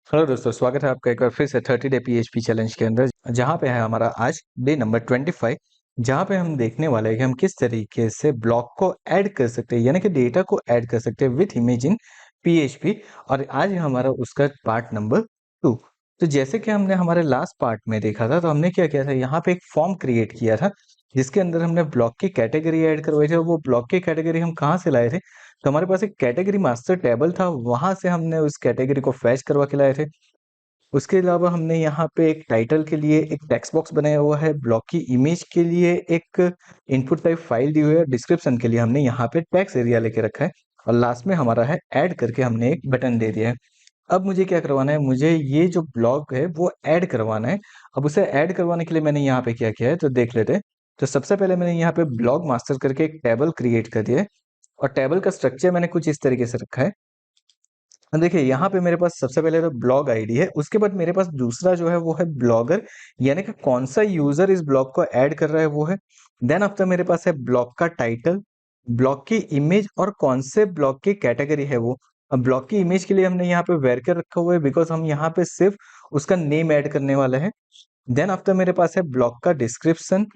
Hello दोस्तों, स्वागत है आपका एक बार फिर से 30 डे पीएचपी चैलेंज के अंदर, जहां पे है हमारा आज डे नंबर 25। जहां पे हम देखने वाले हैं कि हम किस तरीके से ब्लॉक को ऐड कर सकते हैं, यानी कि डेटा को ऐड कर सकते हैं विथ इमेज इन पीएचपी। और आज हमारा उसका पार्ट नंबर 2। तो जैसे कि हमने हमारे लास्ट पार्ट में देखा था, तो हमने क्या किया था, यहाँ पे एक फॉर्म क्रिएट किया था जिसके अंदर हमने ब्लॉक की कैटेगरी ऐड करवाई थी। और वो ब्लॉक की कैटेगरी हम कहाँ से लाए थे, तो हमारे पास एक कैटेगरी मास्टर टेबल था, वहां से हमने उस कैटेगरी को फैच करवा के लाए थे। उसके अलावा हमने यहाँ पे एक टाइटल के लिए एक टेक्स्ट बॉक्स बनाया हुआ है, ब्लॉक की इमेज के लिए एक इनपुट टाइप फाइल दी हुई है, डिस्क्रिप्शन के लिए हमने यहाँ पे टेक्स्ट एरिया लेके रखा है, और लास्ट में हमारा है ऐड करके हमने एक बटन दे दिया है। अब मुझे क्या करवाना है, मुझे ये जो ब्लॉक है वो ऐड करवाना है। अब उसे ऐड करवाने के लिए मैंने यहाँ पे क्या किया है, तो देख लेते हैं। तो सबसे पहले मैंने यहाँ पे ब्लॉक मास्टर करके एक टेबल क्रिएट कर दिया है, और टेबल का स्ट्रक्चर मैंने कुछ इस तरीके से रखा है। देखिए यहाँ पे मेरे पास सबसे पहले तो ब्लॉग आईडी है, उसके बाद मेरे पास दूसरा जो है वो है ब्लॉगर, यानी कि कौन सा यूजर इस ब्लॉग को ऐड कर रहा है वो है। देन आफ्टर मेरे पास है ब्लॉग का टाइटल, ब्लॉग की इमेज और कौन से ब्लॉग की कैटेगरी है वो। अब ब्लॉग की इमेज के लिए हमने यहाँ पे वेरकर रखा हुआ है, बिकॉज हम यहाँ पे सिर्फ उसका नेम ऐड करने वाले हैं। देन आफ्टर मेरे पास है ब्लॉग का डिस्क्रिप्शन,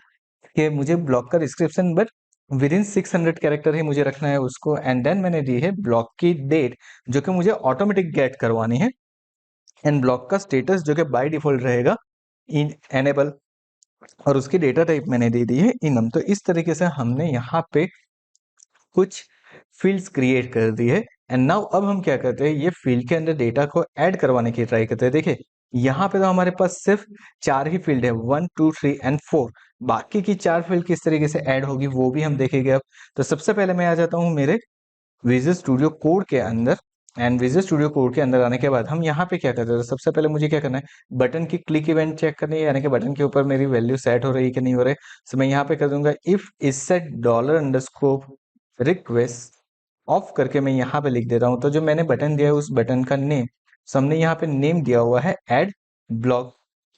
कि मुझे ब्लॉक का description but within 600 character ही मुझे रखना है उसको। एंड देन मैंने दी है ब्लॉक की डेट, जो कि मुझे ऑटोमेटिक गेट करवानी है। एंड ब्लॉक का स्टेटस, जो कि बाय डिफॉल्ट रहेगा इन एनेबल, और उसकी डेटा टाइप मैंने दे दी है इनम। तो इस तरीके से हमने यहाँ पे कुछ फील्ड्स क्रिएट कर दी है। एंड नाउ अब हम क्या करते हैं, ये फील्ड के अंदर डेटा को ऐड करवाने की ट्राई करते हैं। देखिए यहाँ पे तो हमारे पास सिर्फ 4 ही फील्ड है, 1 2 3 एंड 4। बाकी की 4 फील्ड किस तरीके से ऐड होगी वो भी हम देखेंगे अब। तो सबसे पहले मैं आ जाता हूँ मेरे विजुअल स्टूडियो कोड के अंदर। एंड विजुअल स्टूडियो कोड के अंदर आने के बाद हम यहाँ पे क्या करते हैं, तो सबसे पहले मुझे क्या करना है, बटन की क्लिक इवेंट चेक करनी है, यानी कि बटन के ऊपर मेरी वैल्यू सेट हो रही है कि नहीं हो रही। तो मैं यहाँ पे कर दूंगा if is set dollar underscore request of करके मैं यहाँ पे लिख देता हूँ। तो जो मैंने बटन दिया है उस बटन का नेम, so हमने यहाँ पे नेम दिया हुआ है ऐड ब्लॉक।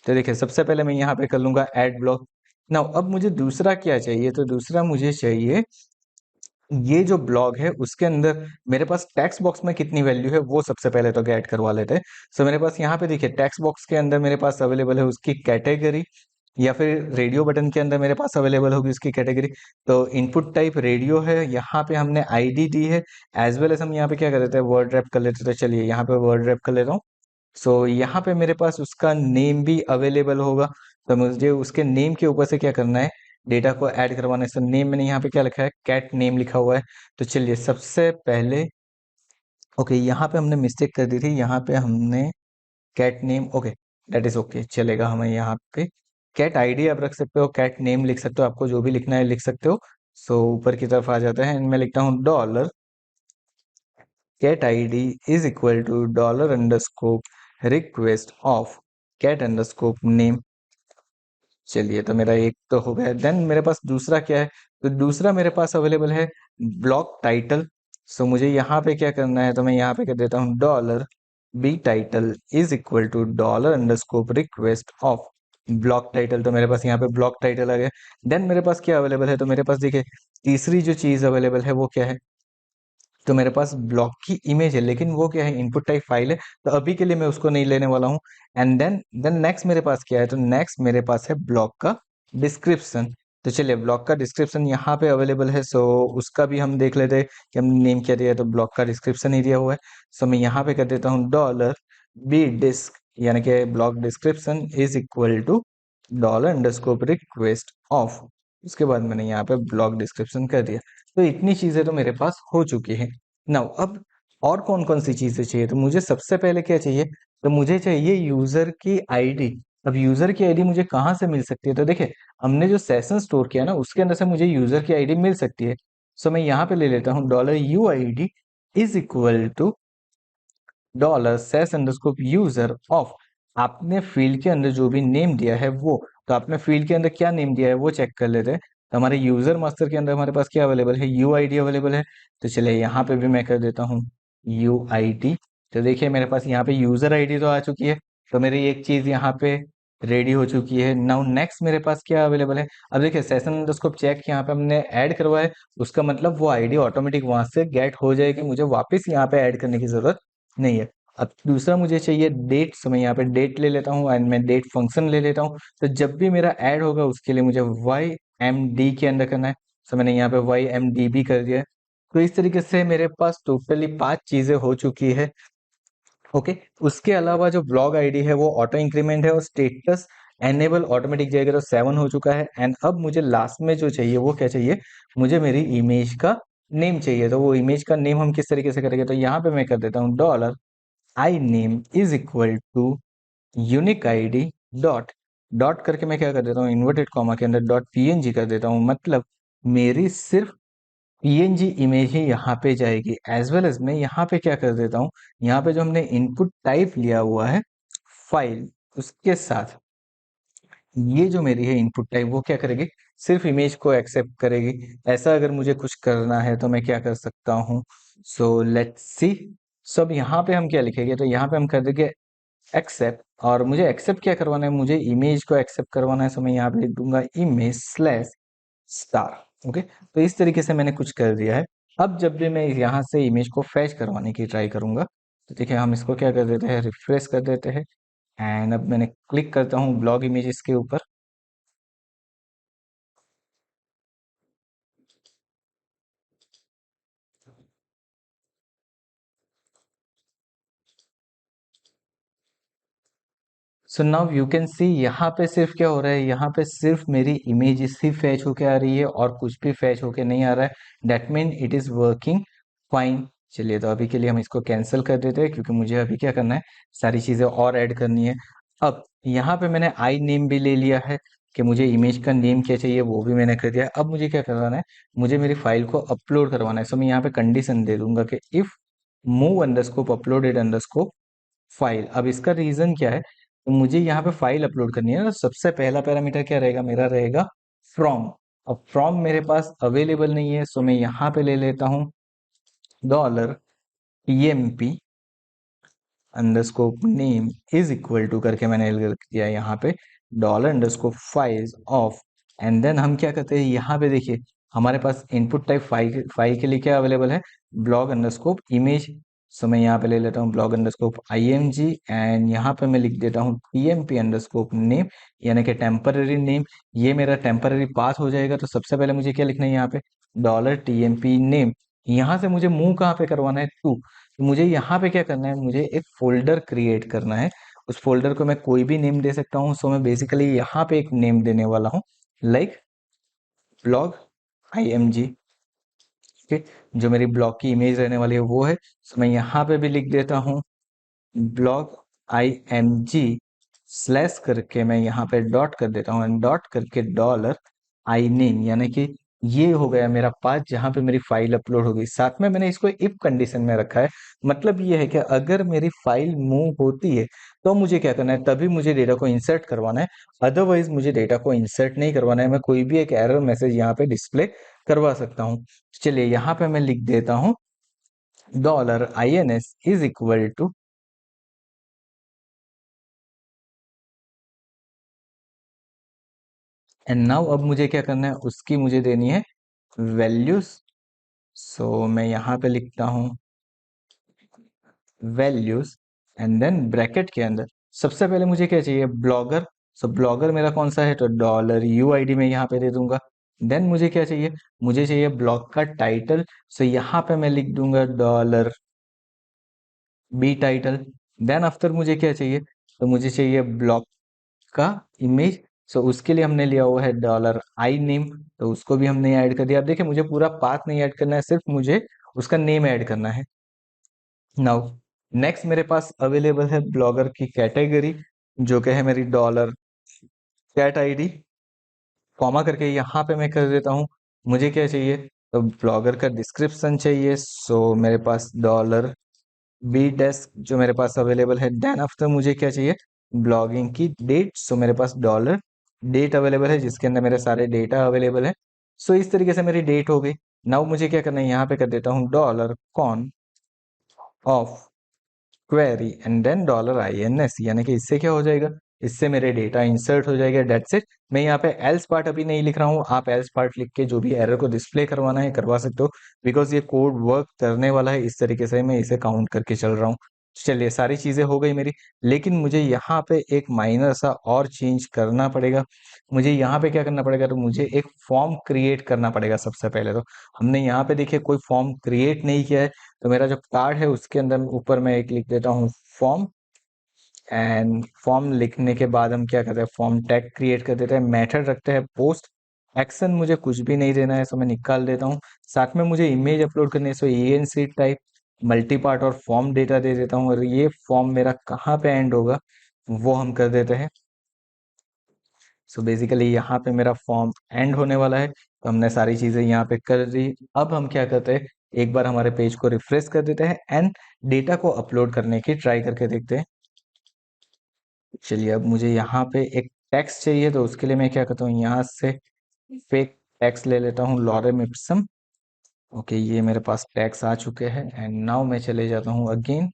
तो देखिए सबसे पहले मैं यहाँ पे कर लूंगा ऐड ब्लॉक। नाउ अब मुझे दूसरा क्या चाहिए, तो दूसरा मुझे चाहिए ये जो ब्लॉग है उसके अंदर मेरे पास टेक्स्ट बॉक्स में कितनी वैल्यू है वो सबसे पहले तो गेट करवा लेते हैं। सो मेरे पास यहाँ पे देखिए टेक्स्ट बॉक्स के अंदर मेरे पास अवेलेबल है उसकी कैटेगरी, या फिर रेडियो बटन के अंदर मेरे पास अवेलेबल होगी उसकी कैटेगरी। तो इनपुट टाइप रेडियो है, यहाँ पे हमने आईडी दी है, एज वेल एज हम यहाँ पे क्या कर देते हैं, वर्ड रैप कर लेते हैं। तो चलिए यहाँ पे वर्ड रैप कर लेता हूँ। सो यहाँ पे मेरे पास उसका नेम भी अवेलेबल होगा। तो मुझे उसके नेम के ऊपर से क्या करना है, डेटा को ऐड करवाना है। सो नेम मैंने यहाँ पे क्या लिखा है, कैट नेम लिखा हुआ है। तो चलिए सबसे पहले, ओके यहाँ पे हमने मिस्टेक कर दी थी, यहाँ पे हमने cat name, okay that is okay, चलेगा। हमें यहाँ पे कैट आईडी आप रख सकते हो, कैट नेम लिख सकते हो, आपको जो भी लिखना है लिख सकते हो। सो ऊपर की तरफ आ जाता है, मैं लिखता हूँ dollar cat ID is equal to dollar underscore request of cat underscore name. चलिए तो मेरा एक तो हो गया। देन मेरे पास दूसरा क्या है, तो दूसरा मेरे पास अवेलेबल है ब्लॉक टाइटल। सो मुझे यहाँ पे क्या करना है, तो मैं यहाँ पे कर देता हूँ dollar B title is equal to dollar underscore request of block title. तो मेरे पास यहाँ पे ब्लॉक टाइटल आ गया। देन मेरे पास क्या अवेलेबल है, तो मेरे पास देखिए तीसरी जो चीज अवेलेबल है वो क्या है, तो मेरे पास ब्लॉक की इमेज है, लेकिन वो क्या है, इनपुट टाइप फाइल है। तो अभी के लिए मैं उसको नहीं लेने वाला हूँ। एंड देन नेक्स्ट मेरे पास क्या है, तो नेक्स्ट मेरे पास है ब्लॉक का डिस्क्रिप्शन। तो चलिए ब्लॉक का डिस्क्रिप्शन यहाँ पे अवेलेबल है, सो उसका भी हम देख लेते हैं कि हमने नेम क्या दिया है। तो ब्लॉक का डिस्क्रिप्शन ही दिया हुआ है। सो मैं यहाँ पे कर देता हूँ डॉलर बी डिस्क, यानी कि block description is equal to dollar underscore request of. उसके बाद मैंने यहाँ पे ब्लॉक डिस्क्रिप्शन कर दिया। तो इतनी चीजें तो मेरे पास हो चुकी है। नाउ अब और कौन कौन सी चीजें चाहिए, तो मुझे सबसे पहले क्या चाहिए, तो मुझे चाहिए यूजर की आईडी। अब यूजर की आईडी मुझे कहाँ से मिल सकती है, तो देखिए हमने जो सेशन स्टोर किया ना उसके अंदर से मुझे यूजर की आईडी मिल सकती है। सो मैं यहाँ पे ले लेता हूँ dollar U I D is equal to dollar sess underscore user of. आपने फील्ड के अंदर जो भी नेम दिया है वो, तो आपने फील्ड के अंदर क्या नेम दिया है वो चेक कर लेते हैं। तो हमारे यूजर मास्टर के अंदर हमारे पास क्या अवेलेबल है, यू आई डी अवेलेबल है। तो चलिए यहाँ पे भी मैं कर देता हूँ यू आई डी। तो देखिए मेरे पास यहाँ पे यूजर आईडी तो आ चुकी है। तो मेरी एक चीज यहाँ पे रेडी हो चुकी है। नाउ नेक्स्ट मेरे पास क्या अवेलेबल है, अब देखिए सेशन अंडरस्कोप चेक यहाँ पे हमने ऐड करवाया है, उसका मतलब वो आईडी ऑटोमेटिक वहां से गेट हो जाएगी, मुझे वापस यहाँ पे ऐड करने की जरूरत नहीं है। अब दूसरा मुझे चाहिए डेट, तो मैं यहाँ पे डेट ले लेता हूँ एंड मैं डेट फंक्शन ले लेता हूँ। तो जब भी मेरा ऐड होगा उसके लिए मुझे वाई एम डी के अंदर करना है, तो मैंने यहाँ पे वाई एम डी भी कर दिया है। तो इस तरीके से मेरे पास टोटली 5 चीजें हो चुकी है। ओके, उसके अलावा जो ब्लॉग आईडी है वो ऑटो इंक्रीमेंट है और स्टेटस एनेबल ऑटोमेटिक जाएगा, तो 7 हो चुका है। एंड अब मुझे लास्ट में जो चाहिए वो क्या चाहिए, मुझे मेरी इमेज का नेम चाहिए। तो वो इमेज का नेम हम किस तरीके से करेंगे, तो यहाँ पे मैं कर देता हूँ dollar I name is equal to unique ID dot dot करके मैं क्या कर देता हूँ, इन्वर्टेड कॉमा के अंदर डॉट पीएनजी कर देता हूँ। मतलब मेरी सिर्फ पीएनजी इमेज ही यहाँ पे जाएगी। एज वेल एज मैं यहाँ पे क्या कर देता हूँ, यहाँ पे जो हमने इनपुट टाइप लिया हुआ है फाइल, उसके साथ ये जो मेरी है इनपुट टाइप वो क्या करेगी, सिर्फ इमेज को एक्सेप्ट करेगी। ऐसा अगर मुझे कुछ करना है तो मैं क्या कर सकता हूँ, सो लेट्स सी। सब यहाँ पे हम क्या लिखेंगे, तो यहाँ पे हम कर देंगे एक्सेप्ट। और मुझे एक्सेप्ट क्या करवाना है, मुझे इमेज को एक्सेप्ट करवाना है, सो मैं यहाँ पे लिख दूंगा इमेज स्लैश स्टार। ओके, तो इस तरीके से मैंने कुछ कर दिया है। अब जब भी मैं यहाँ से इमेज को फैच करवाने की ट्राई करूंगा, तो देखिए हम इसको क्या कर देते हैं, रिफ्रेश कर देते हैं। एंड अब मैंने क्लिक करता हूँ ब्लॉग इमेजेस के ऊपर। So now you can see यहाँ पे सिर्फ क्या हो रहा है, यहाँ पे सिर्फ मेरी इमेज ही फैच होके आ रही है और कुछ भी फैच होके नहीं आ रहा है। That mean it is working fine. चलिए, तो अभी के लिए हम इसको कैंसिल कर देते हैं क्योंकि मुझे अभी क्या करना है, सारी चीजें और ऐड करनी है। अब यहाँ पे मैंने आई नेम भी ले लिया है कि मुझे इमेज का नेम क्या चाहिए वो भी मैंने कर दिया है। अब मुझे क्या करवाना है, मुझे मेरी फाइल को अपलोड करवाना है। सो मैं यहाँ पे कंडीशन दे दूंगा कि इफ मूव अंडरस्कोप अपलोडेड अंडरस्कोप फाइल। अब इसका रीजन क्या है, तो मुझे यहाँ पे फाइल अपलोड करनी है ना, सबसे पहला पैरामीटर क्या रहेगा, मेरा रहेगा फ्रॉम। अब फ्रॉम मेरे पास अवेलेबल नहीं है, सो मैं यहाँ पे ले लेता हूँ dollar TMP underscore name is equal to करके मैंने लिख दिया यहाँ पे dollar underscore file of. And then हम क्या करते हैं, यहाँ पे देखिए हमारे पास इनपुट टाइप फाइल फाइल के लिए क्या अवेलेबल है, ब्लॉग अंडरस्कोप इमेज। सो मैं यहाँ पे ले लेता हूँ ब्लॉग अंडरस्कोप आईएमजी एंड यहाँ पे मैं लिख देता हूँ टीएमपी अंडरस्कोप नेम, यानी कि टेम्पररी नेम। ये मेरा टेम्पररी पाथ हो जाएगा। तो सबसे पहले मुझे क्या लिखना है यहाँ पे, डॉलर टीएमपी नेम। यहाँ से मुझे मूव कहाँ पे करवाना है, टू। तो मुझे यहाँ पे क्या करना है, मुझे एक फोल्डर क्रिएट करना है। उस फोल्डर को मैं कोई भी नेम दे सकता हूँ। सो मैं बेसिकली यहाँ पे एक नेम देने वाला हूँ, like blog I M G. ठीक, जो मेरी ब्लॉग की इमेज रहने वाली है वो है। सो मैं यहाँ पे भी लिख देता हूँ blog I M G slash करके मैं यहाँ पे डॉट कर देता हूँ, डॉट करके डॉलर आई नेम, यानी कि ये हो गया मेरा पाथ जहाँ पे मेरी फाइल अपलोड हो गई। साथ में मैंने इसको इफ कंडीशन में रखा है। मतलब ये है कि अगर मेरी फाइल मूव होती है तो मुझे क्या करना है, तभी मुझे डेटा को इंसर्ट करवाना है। अदरवाइज मुझे डेटा को इंसर्ट नहीं करवाना है। मैं कोई भी एक एरर मैसेज यहाँ पे डिस्प्ले करवा सकता हूँ। चलिए, यहाँ पे मैं लिख देता हूँ dollar I N S is equal to, and now अब मुझे क्या करना है, उसकी मुझे देनी है वैल्यूज। सो मैं यहाँ पे लिखता हूँ वैल्यूज एंड देन ब्रैकेट के अंदर सबसे पहले मुझे क्या चाहिए, ब्लॉगर। सो ब्लॉगर मेरा कौन सा है, तो डॉलर यू आई डी में यहाँ पे दे दूंगा। देन मुझे क्या चाहिए, मुझे चाहिए ब्लॉग का टाइटल। सो यहाँ पे मैं लिख दूंगा dollar B title. Then after मुझे क्या चाहिए, तो मुझे चाहिए ब्लॉग का इमेज। सो उसके लिए हमने लिया हुआ है डॉलर आई नेम, तो उसको भी हमने ऐड कर दिया। अब देखिए मुझे पूरा पाथ नहीं ऐड करना है, सिर्फ मुझे उसका नेम ऐड करना है। नाउ नेक्स्ट मेरे पास अवेलेबल है ब्लॉगर की कैटेगरी, जो कि है मेरी डॉलर कैट आईडी, कॉमा करके यहाँ पे मैं कर देता हूँ। मुझे क्या चाहिए, तो ब्लॉगर का डिस्क्रिप्शन चाहिए। सो मेरे पास डॉलर बी डेस्क जो मेरे पास अवेलेबल है। देन आफ्टर मुझे क्या चाहिए, ब्लॉगिंग की डेट। सो मेरे पास डॉलर डेट अवेलेबल है जिसके अंदर मेरे सारे डेटा अवेलेबल है। सो इस तरीके से मेरी डेट हो गई। नाउ मुझे क्या करना है, यहाँ पे कर देता हूँ dollar con of query and then dollar I N S, यानी कि इससे क्या हो जाएगा, इससे मेरे डेटा इंसर्ट हो जाएगा। That's it. मैं यहाँ पे एल्स पार्ट अभी नहीं लिख रहा हूँ, आप एल्स पार्ट लिख के जो भी एरर को डिस्प्ले करवाना है करवा सकते हो, बिकॉज ये कोड वर्क करने वाला है। इस तरीके से मैं इसे काउंट करके चल रहा हूँ। चलिए सारी चीजें हो गई मेरी, लेकिन मुझे यहाँ पे एक माइनर सा और चेंज करना पड़ेगा। मुझे यहाँ पे क्या करना पड़ेगा, तो मुझे एक फॉर्म क्रिएट करना पड़ेगा। सबसे पहले तो हमने यहाँ पे देखिए कोई फॉर्म क्रिएट नहीं किया है, तो मेरा जो कार्ड है उसके अंदर ऊपर मैं एक लिख देता हूँ फॉर्म। एंड फॉर्म लिखने के बाद हम क्या करते हैं, फॉर्म टैग क्रिएट कर देते हैं, मेथड रखते हैं पोस्ट। एक्शन मुझे कुछ भी नहीं देना है, सो मैं निकाल देता हूँ। साथ में मुझे इमेज अपलोड करनी है, सो ENC टाइप मल्टी पार्ट और फॉर्म डेटा दे देता हूँ। और ये फॉर्म मेरा कहाँ पे एंड होगा वो हम कर देते हैं। सो बेसिकली यहाँ पे मेरा फॉर्म एंड होने वाला है, तो हमने सारी चीजें यहाँ पे कर दी। अब हम क्या करते हैं, एक बार हमारे पेज को रिफ्रेश कर देते हैं एंड डेटा को अपलोड करने की ट्राई करके देखते हैं। चलिए अब मुझे यहाँ पे एक टेक्स्ट चाहिए, तो उसके लिए मैं क्या करता हूँ, यहाँ से फेक टेक्स्ट ले लेता हूँ, लॉरेम इप्सम। ओके, ये मेरे पास टैग्स आ चुके हैं एंड नाउ मैं चले जाता हूँ अगेन।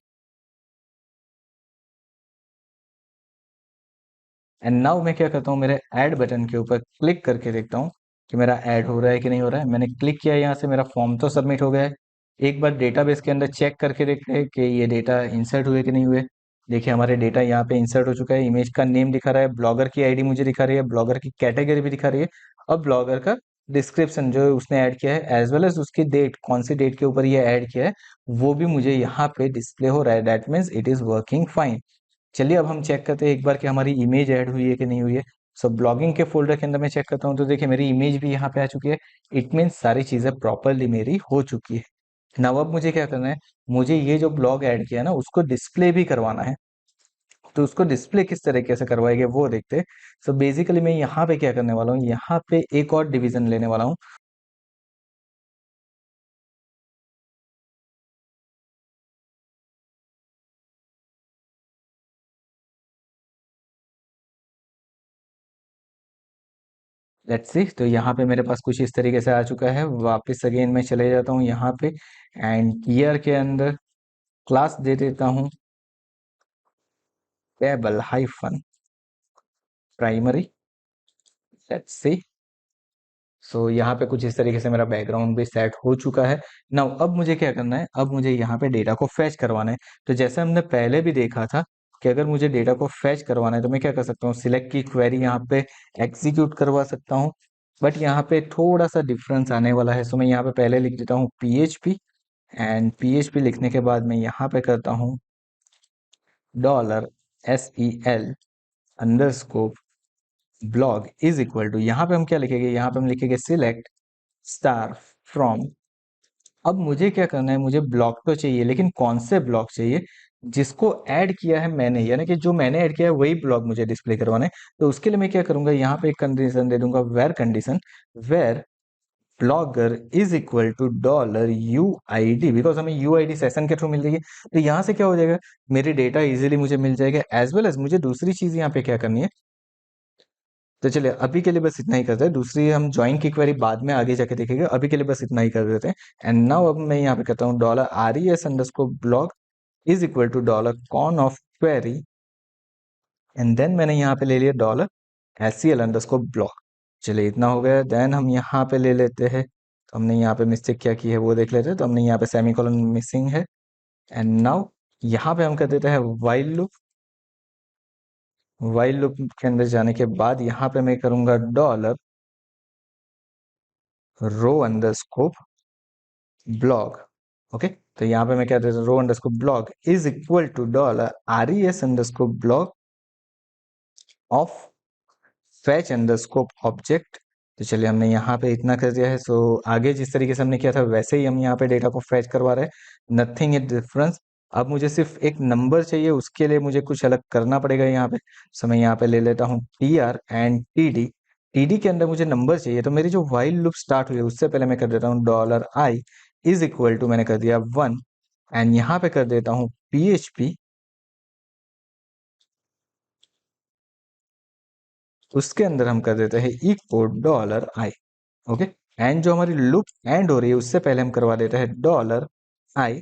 एंड नाउ मैं क्या करता हूँ, मेरे ऐड बटन के ऊपर क्लिक करके देखता हूँ कि मेरा ऐड हो रहा है कि नहीं हो रहा है। मैंने क्लिक किया, यहाँ से मेरा फॉर्म तो सबमिट हो गया है। एक बार डेटाबेस के अंदर चेक करके देखते हैं कि ये डेटा इंसर्ट हुए कि नहीं हुए। देखिए हमारे डेटा यहाँ पे इंसर्ट हो चुका है। इमेज का नेम दिखा रहा है, ब्लॉगर की आईडी मुझे दिखा रही है, ब्लॉगर की कैटेगरी भी दिखा रही है, और ब्लॉगर का डिस्क्रिप्शन जो उसने ऐड किया है एज वेल एज उसकी डेट, कौन सी डेट के ऊपर ये ऐड किया है वो भी मुझे यहाँ पे डिस्प्ले हो रहा है। That means it is working fine. चलिए अब हम चेक करते हैं एक बार कि हमारी इमेज ऐड हुई है कि नहीं हुई है। सो ब्लॉगिंग के फोल्डर के अंदर मैं चेक करता हूँ, तो देखिए मेरी इमेज भी यहाँ पे आ चुकी है। इट मीन्स सारी चीजें प्रॉपरली मेरी हो चुकी है। नाउ अब मुझे क्या करना है, मुझे ये जो ब्लॉग ऐड किया है ना उसको डिस्प्ले भी करवाना है। तो उसको डिस्प्ले किस तरीके से करवाएंगे वो देखते हैं। सो बेसिकली मैं यहाँ पे क्या करने वाला हूँ, यहाँ पे एक और डिवीजन लेने वाला हूँ। लेट्स सी, तो यहाँ पे मेरे पास कुछ इस तरीके से आ चुका है। वापस अगेन मैं चले जाता हूँ यहाँ पे एंड ईयर के अंदर क्लास दे देता हूँ table hyphen primary. Let's see, so यहाँ पे कुछ इस तरीके से मेरा बैकग्राउंड भी सेट हो चुका है। नाउ अब मुझे क्या करना है, अब मुझे यहाँ पे डेटा को फैच करवाना है। तो जैसे हमने पहले भी देखा था कि अगर मुझे डेटा को फैच करवाना है तो मैं क्या कर सकता हूँ, सिलेक्ट की क्वेरी यहाँ पे एग्जीक्यूट करवा सकता हूँ। बट यहाँ पे थोड़ा सा डिफरेंस आने वाला है, सो मैं यहाँ पे पहले लिख देता हूँ PHP। एंड PHP लिखने के बाद मैं यहाँ पे करता हूँ $SEL underscore blog is equal to, यहाँ पे हम क्या लिखेंगे, यहाँ पे हम लिखेंगे सिलेक्ट स्टार फ्रॉम। अब मुझे क्या करना है, मुझे ब्लॉक तो चाहिए, लेकिन कौन से ब्लॉक चाहिए, जिसको ऐड किया है मैंने, यानी कि जो मैंने ऐड किया है वही ब्लॉक मुझे डिस्प्ले करवाना है। तो उसके लिए मैं क्या करूंगा, यहाँ पे एक कंडीशन दे दूंगा, where condition, where blogger is equal to $UID, because हमें UID सेशन के थ्रू मिल रही है। तो यहाँ से क्या हो जाएगा, मेरी डेटा इजीली मुझे मिल जाएगा। एज वेल एज मुझे दूसरी चीज यहाँ पे क्या करनी है, तो चलिए अभी के लिए बस इतना ही करते हैं। दूसरी हम ज्वाइन की क्वेरी बाद में आगे जाके देखेंगे, अभी के लिए बस इतना ही कर देते हैं। एंड नाउ अब मैं यहाँ पे करता हूँ $RES underscore blog is equal to $con of query. And then मैंने यहाँ पे ले लिया $SEL अंडरस्कोर ब्लॉग। चलिए इतना हो गया। देन हम यहाँ पे ले लेते हैं, तो हमने यहाँ पे मिस्टेक क्या की है वो देख लेते हैं। तो हमने यहाँ पे सेमीकोलन मिसिंग है। एंड नाउ यहाँ पे हम कर देते हैं वाइल लूप। वाइल लूप के अंदर जाने के बाद यहाँ पे मैं करूंगा $रो अंडरस्कोप ब्लॉग। ओके, तो यहाँ पे मैं क्या देता हूँ, row underscore blog is equal to $RES underscore blog of fetch underscore object. तो चलिए हमने यहाँ पे इतना कर दिया है। सो आगे जिस तरीके से हमने किया था वैसे ही हम यहाँ पे डेटा को फैच करवा रहे हैं, नथिंग इज डिफरेंस। अब मुझे सिर्फ एक नंबर चाहिए, उसके लिए मुझे कुछ अलग करना पड़ेगा यहाँ पे। सो मैं यहाँ पे ले लेता हूँ TR एंड TD। TD के अंदर मुझे नंबर चाहिए, तो मेरी जो वाइल लूप स्टार्ट हुई है उससे पहले मैं कर देता हूँ $I इज इक्वल टू, मैंने कर दिया 1। एंड यहाँ पे कर देता हूँ PHP, उसके अंदर हम कर देते हैं इक्वल $I। ओके, एंड जो हमारी लूप एंड हो रही है उससे पहले हम करवा देते हैं $I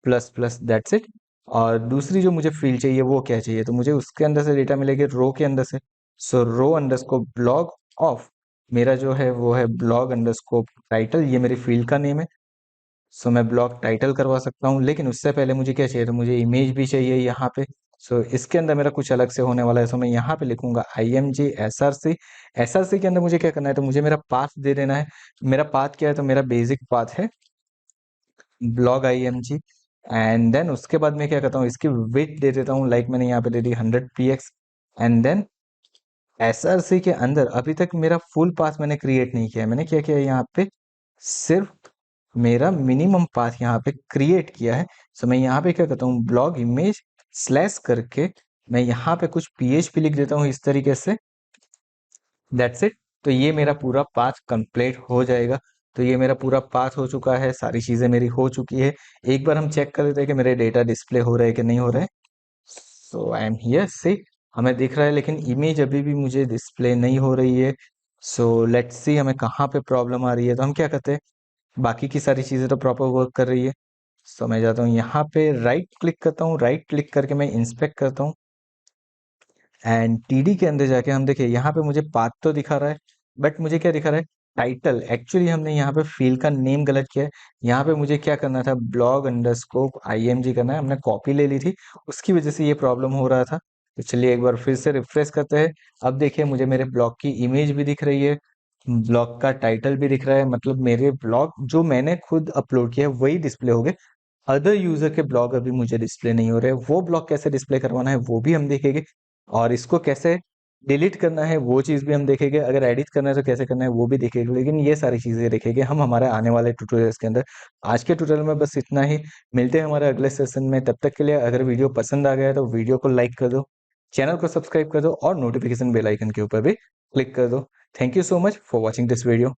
plus plus, that's it. और दूसरी जो मुझे फील्ड चाहिए वो क्या चाहिए, तो मुझे उसके अंदर से डेटा मिलेगी रो के अंदर से। सो रो अंडरस्कोप ब्लॉग ऑफ, मेरा जो है वो है ब्लॉग अंडरस्कोप टाइटल, ये मेरी फील्ड का नेम है। सो मैं ब्लॉग टाइटल करवा सकता हूँ, लेकिन उससे पहले मुझे क्या चाहिए, तो मुझे इमेज भी चाहिए यहाँ पे। सो इसके अंदर मेरा कुछ अलग से होने वाला है। सो मैं यहाँ पे लिखूंगा IMG SRC। SRC के अंदर मुझे क्या करना है, तो मुझे मेरा पाथ दे देना है। मेरा पाथ क्या है, तो मेरा बेसिक पाथ है ब्लॉग IMG। एंड देन उसके बाद मैं क्या करता हूँ, इसकी विड्थ दे देता हूँ, लाइक मैंने यहाँ पे दे दी 100 px। एंड देन SRC के अंदर अभी तक मेरा फुल पाथ मैंने क्रिएट नहीं किया है। मैंने क्या किया है, यहाँ पे सिर्फ मेरा मिनिमम पाथ यहाँ पे क्रिएट किया है। सो मैं यहाँ पे क्या करता हूँ, ब्लॉग इमेज स्लैश करके मैं यहाँ पे कुछ PHP लिख देता हूँ इस तरीके से। That's it. तो ये मेरा पूरा पाथ कंप्लीट हो जाएगा। तो ये मेरा पूरा पाथ हो चुका है, सारी चीजें मेरी हो चुकी है। एक बार हम चेक कर लेते हैं कि मेरे डेटा डिस्प्ले हो रहे हैं कि नहीं हो रहे हैं। सो आई एम हियर, सी हमें दिख रहा है, लेकिन इमेज अभी भी मुझे डिस्प्ले नहीं हो रही है। सो लेट्स सी हमें कहाँ पे प्रॉब्लम आ रही है। तो हम क्या करते हैं, बाकी की सारी चीज़ें तो प्रॉपर वर्क कर रही है। सो मैं जाता हूँ यहाँ पे, राइट क्लिक करता हूँ, राइट क्लिक करके मैं इंस्पेक्ट करता हूँ। एंड TD के अंदर जाके हम देखिए, यहाँ पे मुझे पाथ तो दिखा रहा है, बट मुझे क्या दिखा रहा है, टाइटल। एक्चुअली हमने यहाँ पे फील्ड का नेम गलत किया है। यहाँ पे मुझे क्या करना था, blog_img करना है, हमने कॉपी ले ली थी, उसकी वजह से ये प्रॉब्लम हो रहा था। तो चलिए एक बार फिर से रिफ्रेश करते हैं। अब देखिए मुझे मेरे ब्लॉग की इमेज भी दिख रही है, ब्लॉग का टाइटल भी दिख रहा है, मतलब मेरे ब्लॉग जो मैंने खुद अपलोड किया है वही डिस्प्ले हो गए। अदर यूजर के ब्लॉग अभी मुझे डिस्प्ले नहीं हो रहे। वो ब्लॉग कैसे डिस्प्ले करवाना है वो भी हम देखेंगे, और इसको कैसे डिलीट करना है वो चीज़ भी हम देखेंगे। अगर एडिट करना है तो कैसे करना है वो भी देखेंगे, लेकिन ये सारी चीज़ें देखेंगे हम हमारे आने वाले ट्यूटोरियल्स के अंदर। आज के ट्यूटोरियल में बस इतना ही, मिलते हैं हमारे अगले सेशन में। तब तक के लिए अगर वीडियो पसंद आ गया है तो वीडियो को लाइक कर दो, चैनल को सब्सक्राइब कर दो, और नोटिफिकेशन बेल आइकन के ऊपर भी क्लिक कर दो। Thank you so much for watching this video.